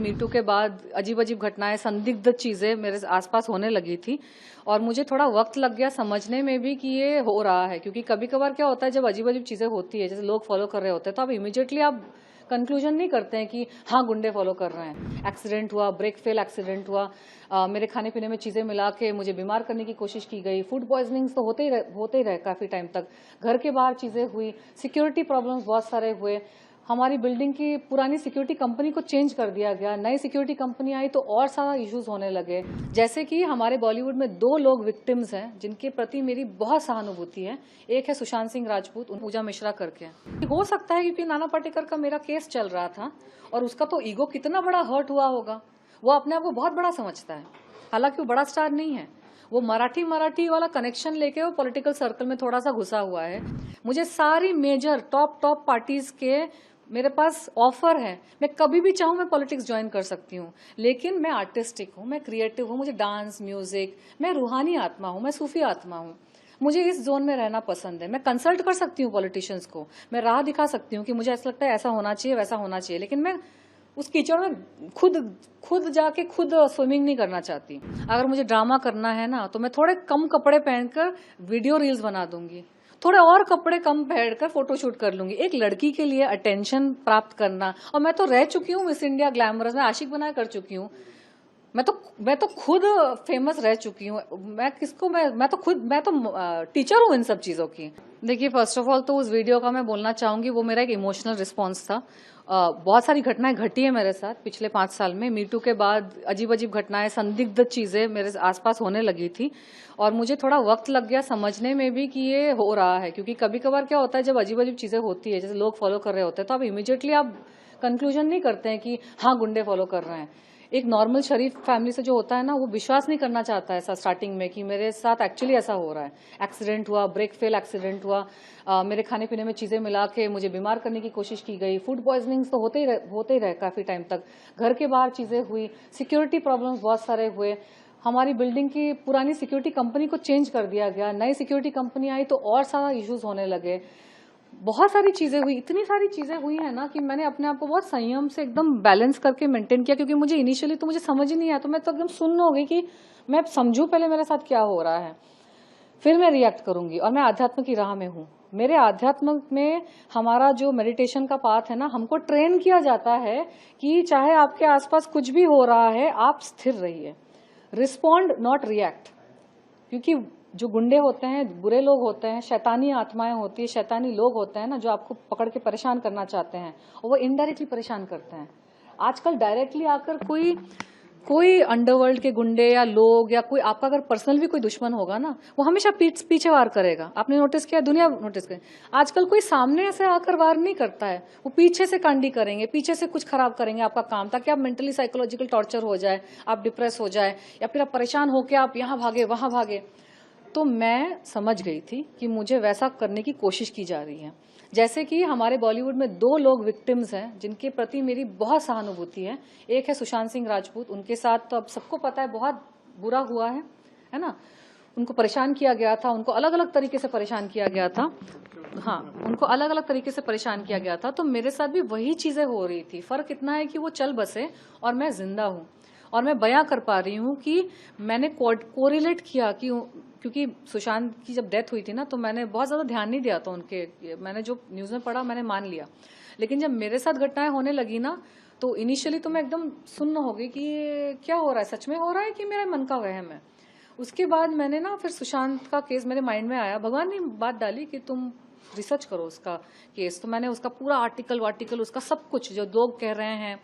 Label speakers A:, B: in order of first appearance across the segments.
A: Me too के बाद अजीब अजीब घटनाएं, संदिग्ध चीजें मेरे आसपास होने लगी थी और मुझे थोड़ा वक्त लग गया समझने में भी कि ये हो रहा है। क्योंकि कभी कभार क्या होता है, जब अजीब अजीब चीजें होती है, जैसे लोग फॉलो कर रहे होते हैं, तो आप इमीडिएटली आप कंक्लूजन नहीं करते हैं कि हाँ गुंडे फॉलो कर रहे हैं। एक्सीडेंट हुआ, ब्रेक फेल एक्सीडेंट हुआ, मेरे खाने पीने में चीजें मिला के मुझे बीमार करने की कोशिश की गई। फूड पॉइजनिंग तो होते ही रहे काफी टाइम तक। घर के बाहर चीजें हुई, सिक्योरिटी प्रॉब्लम्स बहुत सारे हुए। हमारी बिल्डिंग की पुरानी सिक्योरिटी कंपनी को चेंज कर दिया गया, नई सिक्योरिटी कंपनी आई तो और सारा इश्यूज होने लगे। जैसे कि हमारे बॉलीवुड में 2 लोग विक्टिम्स हैं जिनके प्रति मेरी बहुत सहानुभूति है। एक है सुशांत सिंह राजपूत, पूजा मिश्रा करके। हो सकता है क्योंकि नाना पाटेकर का मेरा केस चल रहा था और उसका तो ईगो कितना बड़ा हर्ट हुआ होगा, वो अपने आप को बहुत बड़ा समझता है। हालांकि वो बड़ा स्टार नहीं है, वो मराठी वाला कनेक्शन लेके वो पॉलिटिकल सर्कल में थोड़ा सा घुसा हुआ है। मुझे सारी मेजर टॉप पार्टीज के मेरे पास ऑफर है, मैं कभी भी चाहूँ मैं पॉलिटिक्स ज्वाइन कर सकती हूँ। लेकिन मैं आर्टिस्टिक हूँ, मैं क्रिएटिव हूँ, मुझे डांस, म्यूजिक, मैं रूहानी आत्मा हूँ, मैं सूफी आत्मा हूँ। मुझे इस जोन में रहना पसंद है। मैं कंसल्ट कर सकती हूँ पॉलिटिशियंस को, मैं राह दिखा सकती हूँ कि मुझे ऐसा लगता है ऐसा होना चाहिए, वैसा होना चाहिए। लेकिन मैं उस कीचड़ में खुद जाके खुद स्विमिंग नहीं करना चाहती। अगर मुझे ड्रामा करना है ना, तो मैं थोड़े कम कपड़े पहनकर वीडियो रील्स बना दूंगी, थोड़े और कपड़े कम पहनकर फोटोशूट कर लूंगी। एक लड़की के लिए अटेंशन प्राप्त करना, और मैं तो रह चुकी हूँ मिस इंडिया ग्लैमरस में, आशिक बनाया कर चुकी हूँ। मैं तो खुद फेमस रह चुकी हूँ। मैं तो टीचर हूँ इन सब चीजों की। देखिए, फर्स्ट ऑफ ऑल तो उस वीडियो का मैं बोलना चाहूंगी, वो मेरा एक इमोशनल रिस्पॉन्स था। बहुत सारी घटनाएं घटी है मेरे साथ पिछले 5 साल में। मीटू के बाद अजीब अजीब घटनाएं, संदिग्ध चीजें मेरे आसपास होने लगी थी और मुझे थोड़ा वक्त लग गया समझने में भी कि ये हो रहा है। क्योंकि कभी कभार क्या होता है, जब अजीब अजीब चीजें होती है, जैसे लोग फॉलो कर रहे होते हैं, तो आप इमीडिएटली आप कंक्लूजन नहीं करते हैं कि हाँ गुंडे फॉलो कर रहे हैं। एक नॉर्मल शरीफ फैमिली से जो होता है ना, वो विश्वास नहीं करना चाहता है ऐसा स्टार्टिंग में कि मेरे साथ एक्चुअली ऐसा हो रहा है। एक्सीडेंट हुआ, ब्रेक फेल एक्सीडेंट हुआ, मेरे खाने पीने में चीजें मिला के मुझे बीमार करने की कोशिश की गई। फूड पॉइजनिंग तो होते ही रहे काफी टाइम तक। घर के बाहर चीजें हुई, सिक्योरिटी प्रॉब्लम्स बहुत सारे हुए। हमारी बिल्डिंग की पुरानी सिक्योरिटी कंपनी को चेंज कर दिया गया, नई सिक्योरिटी कंपनी आई तो और सारा इश्यूज होने लगे। बहुत सारी चीजें हुई, इतनी सारी चीजें हुई है ना कि मैंने अपने आप को बहुत संयम से एकदम बैलेंस करके मेंटेन किया। क्योंकि मुझे इनिशियली तो मुझे समझ ही नहीं आया, तो मैं तो एकदम सुन्न हो गई कि मैं समझूं पहले मेरे साथ क्या हो रहा है, फिर मैं रिएक्ट करूंगी। और मैं आध्यात्म की राह में हूँ। मेरे आध्यात्म में हमारा जो मेडिटेशन का पाथ है ना, हमको ट्रेन किया जाता है कि चाहे आपके आसपास कुछ भी हो रहा है, आप स्थिर रहिए, रिस्पॉन्ड नॉट रिएक्ट। क्योंकि जो गुंडे होते हैं, बुरे लोग होते हैं, शैतानी आत्माएं होती है, शैतानी लोग होते हैं ना, जो आपको पकड़ के परेशान करना चाहते हैं, और वो इनडायरेक्टली परेशान करते हैं। आजकल डायरेक्टली आकर कोई अंडरवर्ल्ड के गुंडे या लोग या कोई आपका अगर पर्सनल भी कोई दुश्मन होगा ना, वो हमेशा पीछे वार करेगा। आपने नोटिस किया, दुनिया नोटिस करे, आजकल कोई सामने से आकर वार नहीं करता है, वो पीछे से कांडी करेंगे, पीछे से कुछ खराब करेंगे आपका काम, ताकि आप मेंटली साइकोलॉजिकल टॉर्चर हो जाए, आप डिप्रेस हो जाए, या फिर आप परेशान होकर आप यहाँ भागे वहां भागे। तो मैं समझ गई थी कि मुझे वैसा करने की कोशिश की जा रही है। जैसे कि हमारे बॉलीवुड में 2 लोग विक्टिम्स हैं जिनके प्रति मेरी बहुत सहानुभूति है। एक है सुशांत सिंह राजपूत, उनके साथ तो अब सबको पता है बहुत बुरा हुआ है ना। उनको परेशान किया गया था, उनको अलग अलग तरीके से परेशान किया गया था। हाँ, उनको अलग अलग तरीके से परेशान किया गया था। तो मेरे साथ भी वही चीजें हो रही थी। फर्क इतना है कि वो चल बसे और मैं जिंदा हूँ, और मैं बयां कर पा रही हूँ कि मैंने कोरिलेट किया कि, क्योंकि सुशांत की जब डेथ हुई थी ना, तो मैंने बहुत ज्यादा ध्यान नहीं दिया था उनके, मैंने जो न्यूज में पढ़ा मैंने मान लिया। लेकिन जब मेरे साथ घटनाएं होने लगी ना, तो इनिशियली तो मैं एकदम सुन्न हो गई कि ये क्या हो रहा है, सच में हो रहा है कि मेरे मन का वहम है। उसके बाद मैंने ना फिर सुशांत का केस मेरे माइंड में आया, भगवान ने बात डाली कि तुम रिसर्च करो उसका केस। तो मैंने उसका पूरा आर्टिकल उसका सब कुछ, जो लोग कह रहे हैं,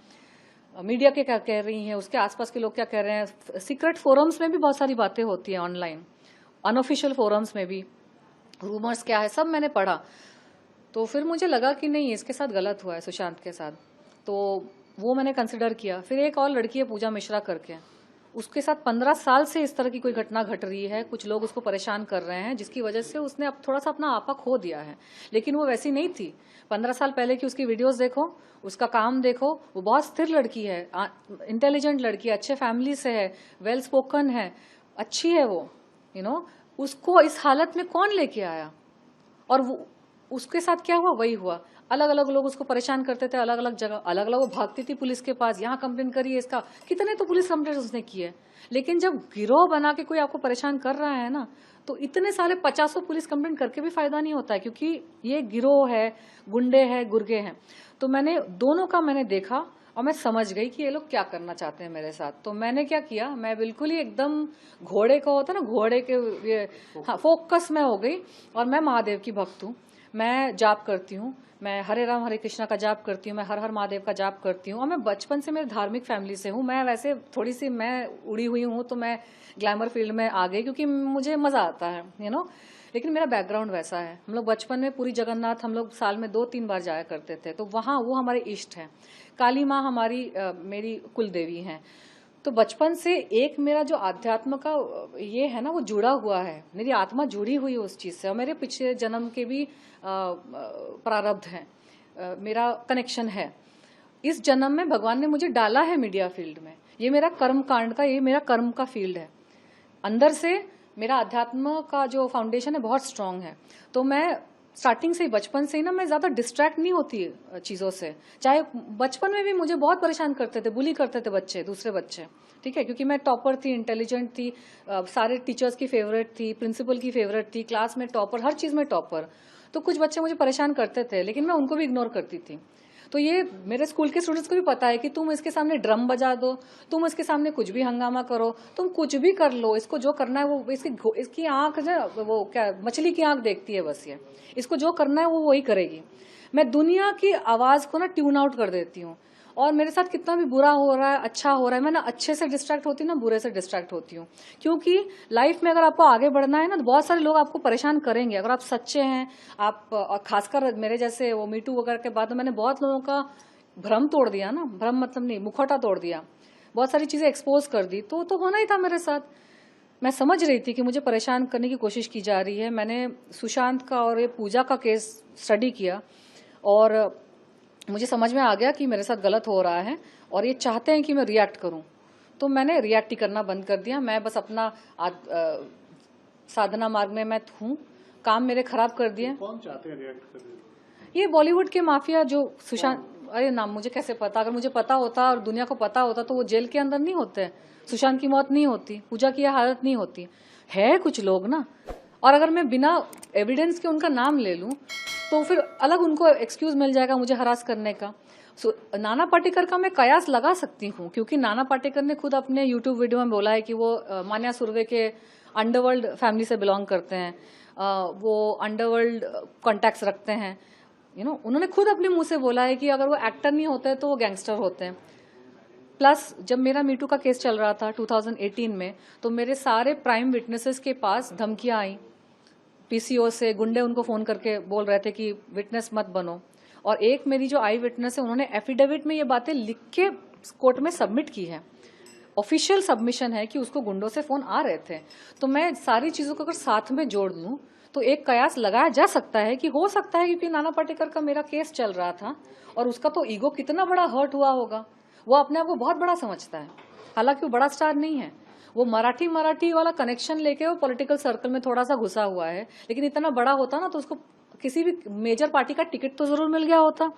A: मीडिया के क्या कह रही हैं, उसके आसपास के लोग क्या कह रहे हैं, सीक्रेट फोरम्स में भी बहुत सारी बातें होती हैं, ऑनलाइन अनऑफिशियल फोरम्स में भी रूमर्स क्या है, सब मैंने पढ़ा। तो फिर मुझे लगा कि नहीं, इसके साथ गलत हुआ है सुशांत के साथ। तो वो मैंने कंसिडर किया। फिर एक और लड़की है पूजा मिश्रा करके, उसके साथ 15 साल से इस तरह की कोई घटना घट रही है, कुछ लोग उसको परेशान कर रहे हैं, जिसकी वजह से उसने अब थोड़ा सा अपना आपा खो दिया है। लेकिन वो वैसी नहीं थी। 15 साल पहले की उसकी वीडियोस देखो, उसका काम देखो, वो बहुत स्थिर लड़की है, इंटेलिजेंट लड़की है, अच्छे फैमिली से है, वेल स्पोकन है, अच्छी है वो, उसको इस हालत में कौन लेके आया, और वो उसके साथ क्या हुआ वही हुआ। अलग अलग लोग उसको परेशान करते थे, अलग अलग जगह, अलग अलग वो भागती थी पुलिस के पास, यहाँ कंप्लेन करिए इसका, कितने तो पुलिस कंप्लेन उसने की है। लेकिन जब गिरोह बना के कोई आपको परेशान कर रहा है ना, तो इतने सारे 50 पुलिस कंप्लेंट करके भी फायदा नहीं होता है, क्योंकि ये गिरोह है, गुंडे हैं, गुर्गे हैं। तो मैंने दोनों का मैंने देखा और मैं समझ गई कि ये लोग क्या करना चाहते हैं मेरे साथ। तो मैंने क्या किया, मैं बिल्कुल ही एकदम घोड़े को होता है ना, घोड़े के ये हाँ, फोकस में हो गई। और मैं महादेव की भक्त हूँ, मैं जाप करती हूँ, मैं हरे राम हरे कृष्णा का जाप करती हूँ, मैं हर हर महादेव का जाप करती हूँ। और मैं बचपन से मेरे धार्मिक फैमिली से हूँ। मैं वैसे थोड़ी सी मैं उड़ी हुई हूँ, तो मैं ग्लैमर फील्ड में आ गई क्योंकि मुझे मजा आता है, लेकिन मेरा बैकग्राउंड वैसा है। हम लोग बचपन में पूरी जगन्नाथ हम लोग साल में 2-3 बार जाया करते थे, तो वहाँ वो हमारे इष्ट हैं। काली माँ हमारी मेरी कुल देवी हैं। तो बचपन से एक मेरा जो अध्यात्म का ये है ना, वो जुड़ा हुआ है, मेरी आत्मा जुड़ी हुई है उस चीज से। और मेरे पिछले जन्म के भी प्रारब्ध हैं, मेरा कनेक्शन है। इस जन्म में भगवान ने मुझे डाला है मीडिया फील्ड में, ये मेरा कर्म कांड का, ये मेरा कर्म का फील्ड है। अंदर से मेरा अध्यात्म का जो फाउंडेशन है बहुत स्ट्रांग है। तो मैं स्टार्टिंग से ही, बचपन से ही ना, मैं ज्यादा डिस्ट्रैक्ट नहीं होती चीजों से। चाहे बचपन में भी मुझे बहुत परेशान करते थे, बुली करते थे बच्चे, दूसरे बच्चे, ठीक है, क्योंकि मैं टॉपर थी, इंटेलिजेंट थी, सारे टीचर्स की फेवरेट थी, प्रिंसिपल की फेवरेट थी, क्लास में टॉपर, हर चीज में टॉपर। तो कुछ बच्चे मुझे परेशान करते थे, लेकिन मैं उनको भी इग्नोर करती थी। तो ये मेरे स्कूल के स्टूडेंट्स को भी पता है कि तुम इसके सामने ड्रम बजा दो, तुम इसके सामने कुछ भी हंगामा करो, तुम कुछ भी कर लो, इसको जो करना है वो, इसकी आंख जो वो क्या मछली की आंख देखती है बस, ये इसको जो करना है वो वही करेगी। मैं दुनिया की आवाज को ना ट्यून आउट कर देती हूँ। और मेरे साथ कितना भी बुरा हो रहा है, अच्छा हो रहा है, मैं ना अच्छे से डिस्ट्रैक्ट होती हूँ ना बुरे से डिस्ट्रैक्ट होती हूँ। क्योंकि लाइफ में अगर आपको आगे बढ़ना है ना, तो बहुत सारे लोग आपको परेशान करेंगे। अगर आप सच्चे हैं, आप, और खासकर मेरे जैसे वो मीटू वगैरह के बाद मैंने बहुत लोगों का भ्रम तोड़ दिया ना, भ्रम मतलब नहीं, मुखौटा तोड़ दिया, बहुत सारी चीजें एक्सपोज कर दी। तो होना ही था मेरे साथ। मैं समझ रही थी कि मुझे परेशान करने की कोशिश की जा रही है। मैंने सुशांत का और ये पूजा का केस स्टडी किया, और मुझे समझ में आ गया कि मेरे साथ गलत हो रहा है और ये चाहते हैं कि मैं रिएक्ट करूं। तो मैंने रिएक्ट ही करना बंद कर दिया। मैं बस अपना साधना मार्ग में मैं हूँ, काम मेरे खराब कर दिए।
B: कौन चाहते हैं रिएक्ट करने?
A: ये बॉलीवुड के माफिया जो सुशांत, अरे नाम मुझे कैसे पता, अगर मुझे पता होता और दुनिया को पता होता तो वो जेल के अंदर नहीं होते, सुशांत की मौत नहीं होती, पूजा की हालत नहीं होती। है कुछ लोग ना, और अगर मैं बिना एविडेंस के उनका नाम ले लूं तो फिर अलग उनको एक्सक्यूज मिल जाएगा मुझे हरास करने का। नाना पाटेकर का मैं कयास लगा सकती हूँ, क्योंकि नाना पाटेकर ने खुद अपने यूट्यूब वीडियो में बोला है कि वो मान्या सुर्वे के अंडरवर्ल्ड फैमिली से बिलोंग करते हैं, वो अंडरवर्ल्ड कॉन्टैक्ट्स रखते हैं। उन्होंने खुद अपने मुंह से बोला है कि अगर वो एक्टर नहीं होते तो वो गैंगस्टर होते हैं। प्लस जब मेरा मीटू का केस चल रहा था 2018 में, तो मेरे सारे प्राइम विटनेसेस के पास धमकियां आई, पीसीओ से गुंडे उनको फोन करके बोल रहे थे कि विटनेस मत बनो। और एक मेरी जो आई विटनेस है, उन्होंने एफिडेविट में ये बातें लिख के कोर्ट में सबमिट की है, ऑफिशियल सबमिशन है कि उसको गुंडों से फोन आ रहे थे। तो मैं सारी चीजों को अगर साथ में जोड़ लूं तो एक कयास लगाया जा सकता है कि हो सकता है, क्योंकि नाना पाटेकर का मेरा केस चल रहा था और उसका तो ईगो कितना बड़ा हर्ट हुआ होगा, वो अपने आप को बहुत बड़ा समझता है, हालांकि वो बड़ा स्टार नहीं है। वो मराठी वाला कनेक्शन लेके वो पॉलिटिकल सर्कल में थोड़ा सा घुसा हुआ है, लेकिन इतना बड़ा होता ना तो उसको किसी भी मेजर पार्टी का टिकट तो जरूर मिल गया होता।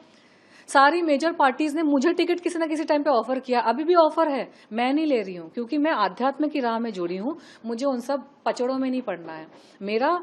A: सारी मेजर पार्टीज ने मुझे टिकट किसी ना किसी टाइम पे ऑफर किया, अभी भी ऑफर है, मैं नहीं ले रही हूँ, क्योंकि मैं आध्यात्म की राह में जुड़ी हूँ। मुझे उन सब पचड़ों में नहीं पड़ना है, मेरा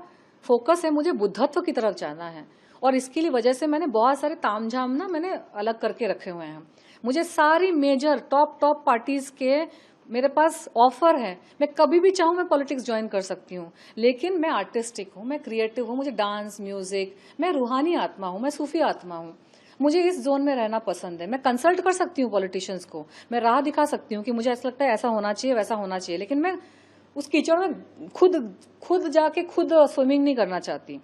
A: फोकस है, मुझे बुद्धत्व की तरफ जाना है। और इसके लिए वजह से मैंने बहुत सारे तामझाम ना मैंने अलग करके रखे हुए हैं। मुझे सारी मेजर टॉप पार्टीज के मेरे पास ऑफर है, मैं कभी भी चाहूँ मैं पॉलिटिक्स ज्वाइन कर सकती हूँ, लेकिन मैं आर्टिस्टिक हूँ, मैं क्रिएटिव हूँ, मुझे डांस, म्यूजिक, मैं रूहानी आत्मा हूँ, मैं सूफी आत्मा हूँ, मुझे इस जोन में रहना पसंद है। मैं कंसल्ट कर सकती हूँ पॉलिटिशियंस को, मैं राह दिखा सकती हूँ कि मुझे ऐसा लगता है ऐसा होना चाहिए, वैसा होना चाहिए, लेकिन मैं उस कीचड़ में खुद जाके खुद स्विमिंग नहीं करना चाहती।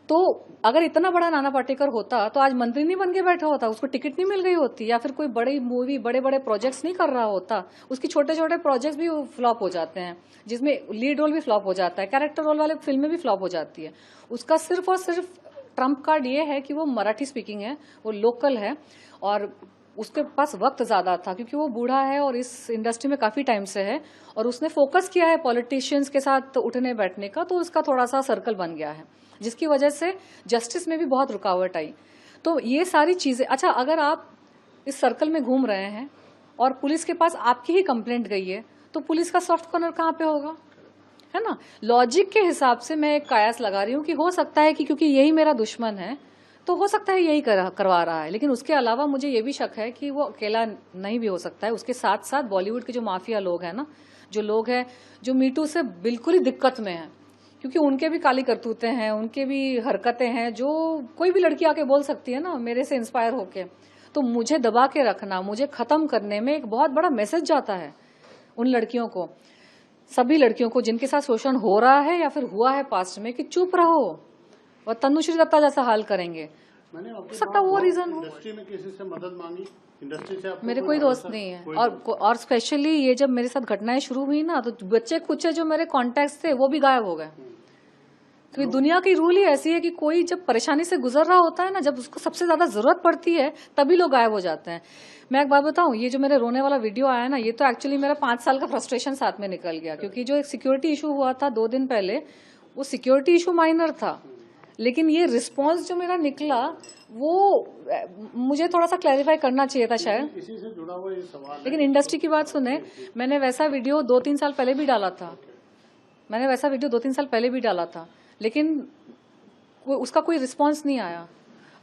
A: तो अगर इतना बड़ा नाना पाटेकर होता तो आज मंत्री नहीं बन के बैठा होता, उसको टिकट नहीं मिल गई होती, या फिर कोई बड़ी मूवी, बड़े बड़े प्रोजेक्ट्स नहीं कर रहा होता। उसकी छोटे छोटे प्रोजेक्ट्स भी फ्लॉप हो जाते हैं, जिसमें लीड रोल भी फ्लॉप हो जाता है, कैरेक्टर रोल वाले फिल्में भी फ्लॉप हो जाती है। उसका सिर्फ और सिर्फ ट्रम्प कार्ड ये है कि वो मराठी स्पीकिंग है, वो लोकल है, और उसके पास वक्त ज्यादा था क्योंकि वो बूढ़ा है और इस इंडस्ट्री में काफी टाइम से है, और उसने फोकस किया है पॉलिटिशियंस के साथ उठने बैठने का, तो उसका थोड़ा सा सर्कल बन गया है, जिसकी वजह से जस्टिस में भी बहुत रुकावट आई। तो ये सारी चीजें, अच्छा अगर आप इस सर्कल में घूम रहे हैं और पुलिस के पास आपकी ही कंप्लेंट गई है, तो पुलिस का सॉफ्ट कॉर्नर कहाँ पे होगा, है ना। लॉजिक के हिसाब से मैं एक कयास लगा रही हूँ कि हो सकता है कि क्योंकि यही मेरा दुश्मन है तो हो सकता है यही करवा रहा है, लेकिन उसके अलावा मुझे ये भी शक है कि वो अकेला नहीं भी हो सकता है। उसके साथ साथ बॉलीवुड के जो माफिया लोग हैं ना, जो लोग हैं जो मीटू से बिल्कुल ही दिक्कत में हैं, क्योंकि उनके भी काली करतूतें हैं, उनके भी हरकतें हैं जो कोई भी लड़की आके बोल सकती है ना मेरे से इंस्पायर होके। तो मुझे दबा के रखना, मुझे खत्म करने में एक बहुत बड़ा मैसेज जाता है उन लड़कियों को, सभी लड़कियों को जिनके साथ शोषण हो रहा है या फिर हुआ है पास्ट में, कि चुप रहो और तनुश्री दत्ता जैसा हाल करेंगे।
B: मैंने
A: हो सकता वो रीजन हो।
B: इंडस्ट्री में किसी से मदद मांगी, इंडस्ट्री से आपको
A: मेरे कोई दोस्त नहीं है, और स्पेशली ये जब मेरे साथ घटनाएं शुरू हुई ना, तो बच्चे कुछ जो मेरे कॉन्टेक्ट थे वो भी गायब हो गए, क्योंकि दुनिया की रूल ही ऐसी है कि कोई जब परेशानी से गुजर रहा होता है ना, जब उसको सबसे ज्यादा जरूरत पड़ती है तभी लोग गायब हो जाते हैं। मैं एक बात बताऊं, ये जो मेरे रोने वाला वीडियो आया ना, ये तो एक्चुअली मेरा 5 साल का फ्रस्ट्रेशन साथ में निकल गया, क्योंकि जो एक सिक्योरिटी इशू हुआ था 2 दिन पहले, वो सिक्योरिटी इशू माइनर था, लेकिन ये रिस्पॉन्स जो मेरा निकला वो मुझे थोड़ा सा क्लैरिफाई करना चाहिए था शायद।
B: इसी से जुड़ा हुआ ये सवाल
A: लेकिन इंडस्ट्री की बात सुने, मैंने वैसा वीडियो 2-3 साल पहले भी डाला था, लेकिन उसका कोई रिस्पॉन्स नहीं आया।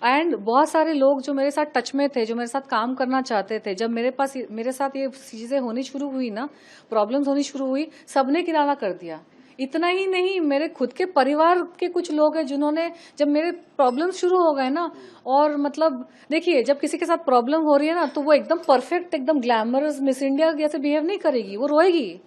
A: एंड बहुत सारे लोग जो मेरे साथ टच में थे, जो मेरे साथ काम करना चाहते थे, जब मेरे साथ ये चीजें होनी शुरू हुई ना, प्रॉब्लम्स होनी शुरू हुई, सबने किनारा कर दिया। इतना ही नहीं, मेरे खुद के परिवार के कुछ लोग हैं जिन्होंने, जब मेरे प्रॉब्लम शुरू हो गए ना, और मतलब देखिए जब किसी के साथ प्रॉब्लम हो रही है ना, तो वो एकदम परफेक्ट, एकदम ग्लैमरस मिस इंडिया जैसे बिहेव नहीं करेगी, वो रोएगी,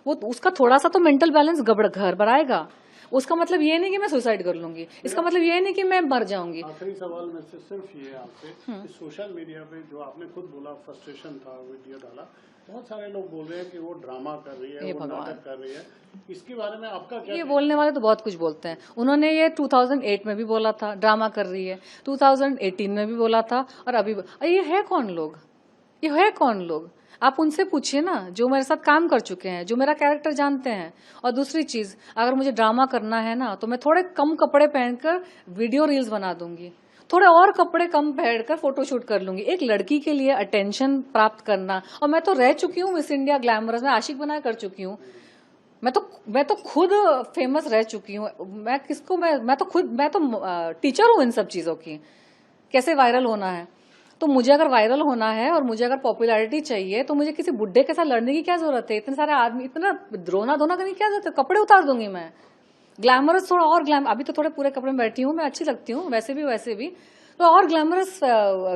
A: वो उसका थोड़ा सा तो मेंटल बैलेंस गड़बड़ाएगा। उसका मतलब ये नहीं कि मैं सुसाइड कर लूंगी, इसका मतलब ये नहीं कि मैं मर जाऊंगी।
B: आखिरी सवाल में से सिर्फ ये आपसे, सोशल मीडिया पे जो आपने खुद बोला फ्रस्ट्रेशन था, वीडियो डाला, बहुत सारे लोग बोल रहे हैं कि वो ड्रामा कर रही है, वो नाटक कर रही है, इसके बारे में आपका क्या?
A: ये बोलने वाले तो बहुत कुछ बोलते हैं। उन्होंने ये 2008 में भी बोला था ड्रामा कर रही है, 2018 में भी बोला था, और अभी ये है कौन लोग? आप उनसे पूछिए ना, जो मेरे साथ काम कर चुके हैं, जो मेरा कैरेक्टर जानते हैं। और दूसरी चीज, अगर मुझे ड्रामा करना है ना, तो मैं थोड़े कम कपड़े पहनकर वीडियो रील्स बना दूंगी, थोड़े और कपड़े कम पहनकर फोटोशूट कर लूंगी। एक लड़की के लिए अटेंशन प्राप्त करना, और मैं तो रह चुकी हूँ मिस इंडिया ग्लैमरस में, आशिक बना कर चुकी हूँ, मैं तो खुद फेमस रह चुकी हूँ। मैं तो टीचर हूँ इन सब चीजों की, कैसे वायरल होना है। तो मुझे अगर वायरल होना है और मुझे अगर पॉपुलैरिटी चाहिए, तो मुझे किसी बुड्ढे के साथ लड़ने की क्या जरूरत है? इतने सारे आदमी, इतना रोना धोना करने की क्या जरूरत है? कपड़े उतार दूंगी मैं, ग्लैमरस थोड़ा और अभी तो थोड़े पूरे कपड़े में बैठी हूँ, मैं अच्छी लगती हूँ वैसे भी तो और ग्लैमरस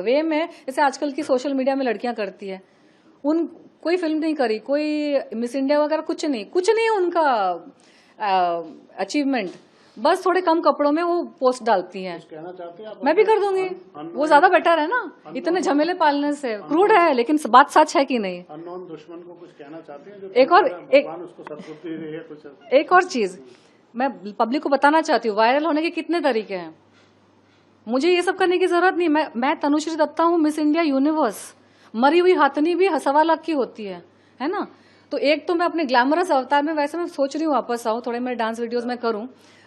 A: वे में, जैसे आजकल की सोशल मीडिया में लड़कियां करती है। कोई फिल्म नहीं करी, कोई मिस इंडिया वगैरह कुछ नहीं उनका अचीवमेंट, बस थोड़े कम कपड़ों में वो पोस्ट डालती हैं।
B: कहना चाहते हैं आप?
A: मैं भी कर दूंगी, वो ज्यादा बेटर है ना, इतने झमेले पालने से। क्रूड है लेकिन बात सच है कि नहीं।
B: अननोन दुश्मन को कुछ कहना चाहते हैं?
A: एक और चीज मैं पब्लिक को बताना चाहती हूँ, वायरल होने के कितने तरीके हैं। मुझे ये सब करने की जरूरत नहीं। मैं तनुश्री दत्ता हूँ, मिस इंडिया यूनिवर्स। मरी हुई हाथनी भी 1.25 लाख की होती है ना। तो एक तो मैं अपने ग्लैमरस अवतार में, वैसे मैं सोच रही हूँ वापस आऊँ, थोड़े मेरे डांस वीडियोस में करूँ।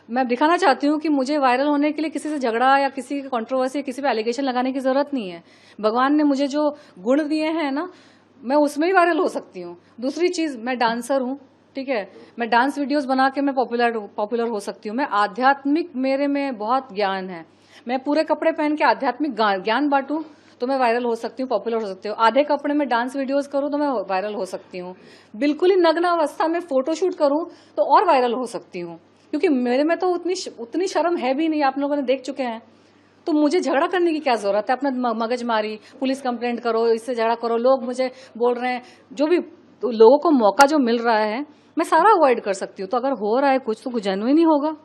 A: मैं दिखाना चाहती हूँ कि मुझे वायरल होने के लिए किसी से झगड़ा या किसी की कंट्रोवर्सी, किसी पे एलिगेशन लगाने की जरूरत नहीं है। भगवान ने मुझे जो गुण दिए हैं ना, मैं उसमें ही वायरल हो सकती हूँ। दूसरी चीज, मैं डांसर हूँ, ठीक है, मैं डांस वीडियोस बना के मैं पॉपुलर हो सकती हूँ। मैं आध्यात्मिक, मेरे में बहुत ज्ञान है। मैं पूरे कपड़े पहन के आध्यात्मिक ज्ञान बांटूं तो मैं वायरल हो सकती हूँ, पॉपुलर हो सकती हूँ। आधे कपड़े में डांस वीडियोस करूँ तो मैं वायरल हो सकती हूँ। बिल्कुल ही नग्न अवस्था में फोटोशूट करूँ तो और वायरल हो सकती हूँ, क्योंकि मेरे में तो उतनी शर्म है भी नहीं, आप लोगों ने देख चुके हैं। तो मुझे झगड़ा करने की क्या जरूरत है? अपना मगजमारी, पुलिस कंप्लेंट करो, इससे झगड़ा करो, लोग मुझे बोल रहे हैं, जो भी तो लोगों को मौका जो मिल रहा है मैं सारा अवॉइड कर सकती हूँ। तो अगर हो रहा है कुछ तो जेन्युइन ही होगा।